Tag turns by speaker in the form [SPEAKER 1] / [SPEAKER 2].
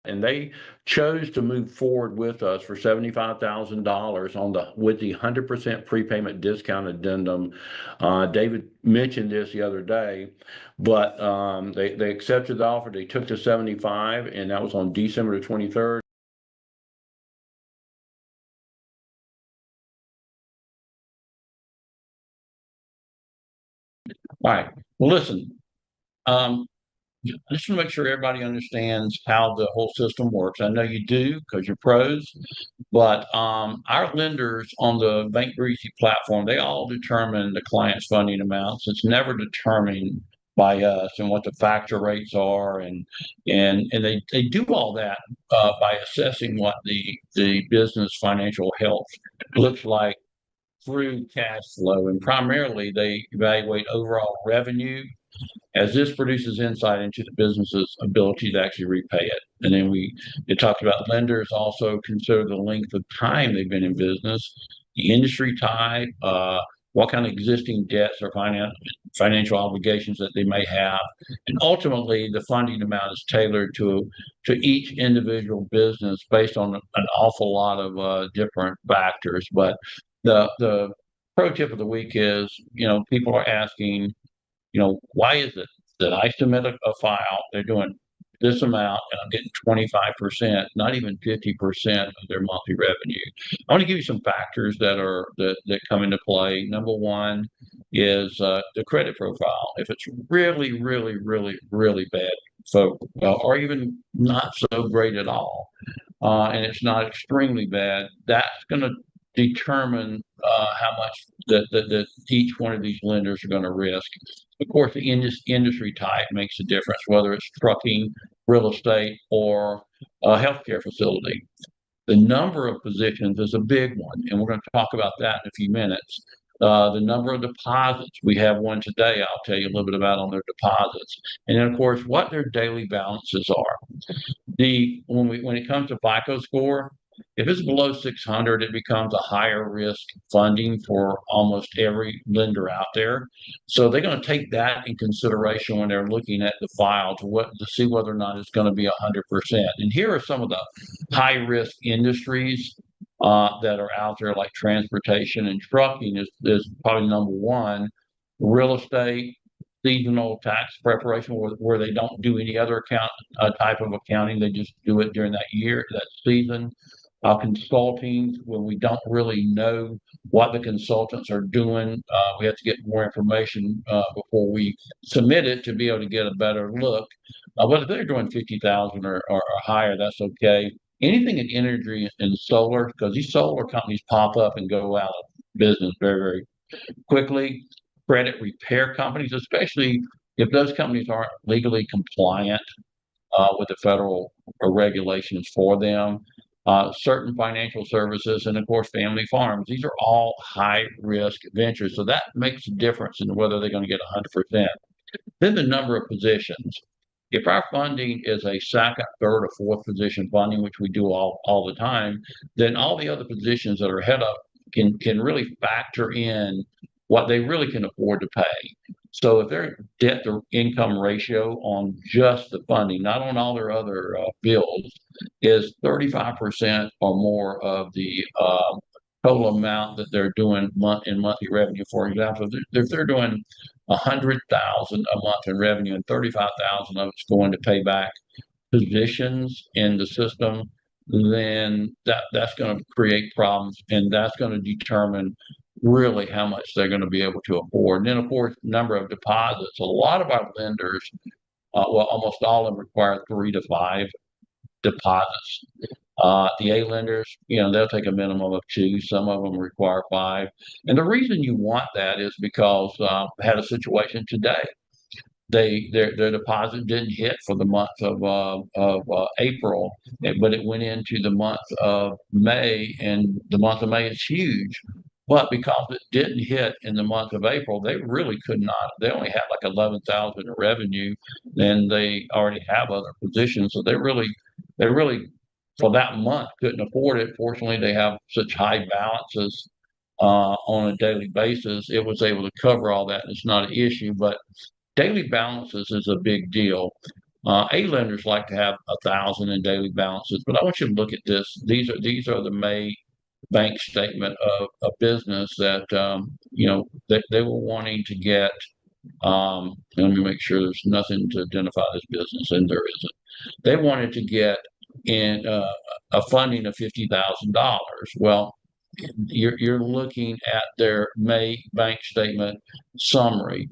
[SPEAKER 1] and they chose to move forward with us for $75,000 with the 100% prepayment discount addendum. David mentioned this the other day, but they accepted the offer. They took the 75, and that was on December the 23rd. All right. Well, listen. Um, I just want to make sure everybody understands how the whole system works. I know you do because you're pros, but our lenders on the Bank Greasy platform, they all determine the client's funding amounts. It's never determined by us and what the factor rates are, and they do all that by assessing what the business financial health looks like through cash flow, and primarily they evaluate overall revenue as this produces insight into the business's ability to actually repay it. And then it talks about lenders also consider the length of time they've been in business, the industry type, what kind of existing debts or financial obligations that they may have. And ultimately, the funding amount is tailored to each individual business based on an awful lot of different factors. But the pro tip of the week is, people are asking, why is it that I submit a file, they're doing this amount, and I'm getting 25%, not even 50% of their monthly revenue? I want to give you some factors that come into play. Number one is the credit profile. If it's really, really, really, really bad, or even not so great at all, and it's not extremely bad, that's going to determine how much that each one of these lenders are going to risk. Of course, the industry type makes a difference, whether it's trucking, real estate, or a healthcare facility. The number of positions is a big one, and we're going to talk about that in a few minutes. The number of deposits, we have one today. I'll tell you a little bit about on their deposits, and then of course what their daily balances are. When it comes to FICO score, if it's below 600, it becomes a higher risk funding for almost every lender out there. So they're going to take that in consideration when they're looking at the file to see whether or not it's going to be 100%. And here are some of the high risk industries that are out there, like transportation and trucking is probably number one. Real estate, seasonal tax preparation, where they don't do any other type of accounting, they just do it during that year, that season. Consulting, when we don't really know what the consultants are doing, we have to get more information before we submit it to be able to get a better look. But if they're doing 50,000 or higher, that's okay. Anything in energy and solar, because these solar companies pop up and go out of business very, very quickly. Credit repair companies, especially if those companies aren't legally compliant with the federal regulations for them. Certain financial services, and of course, family farms. These are all high risk ventures. So that makes a difference in whether they're going to get 100%. Then the number of positions. If our funding is a second, third, or fourth position funding, which we do all the time, then all the other positions that are ahead up can really factor in what they really can afford to pay. So if their debt to income ratio on just the funding, not on all their other bills, is 35% or more of the total amount that they're doing in monthly revenue, for example, if they're doing 100,000 a month in revenue and 35,000 of it's going to pay back positions in the system, then that's going to create problems, and that's going to determine really how much they're going to be able to afford. And then, of course, number of deposits. A lot of our lenders, well, almost all of them require 3 to 5 deposits. The A lenders, they'll take a minimum of 2. Some of them require 5. And the reason you want that is because I had a situation today. Their deposit didn't hit for the month of April, but it went into the month of May, and the month of May is huge. But because it didn't hit in the month of April, they really could not. They only had like 11,000 in revenue, and they already have other positions, so they really for that month couldn't afford it. Fortunately, they have such high balances on a daily basis. It was able to cover all that. And it's not an issue, but daily balances is a big deal. A lenders like to have 1,000 in daily balances, but I want you to look at this. These are the May bank statement of a business that they were wanting to get. Let me make sure there's nothing to identify this business, and there isn't. They wanted to get in a funding of $50,000. Well, you're looking at their May bank statement summary.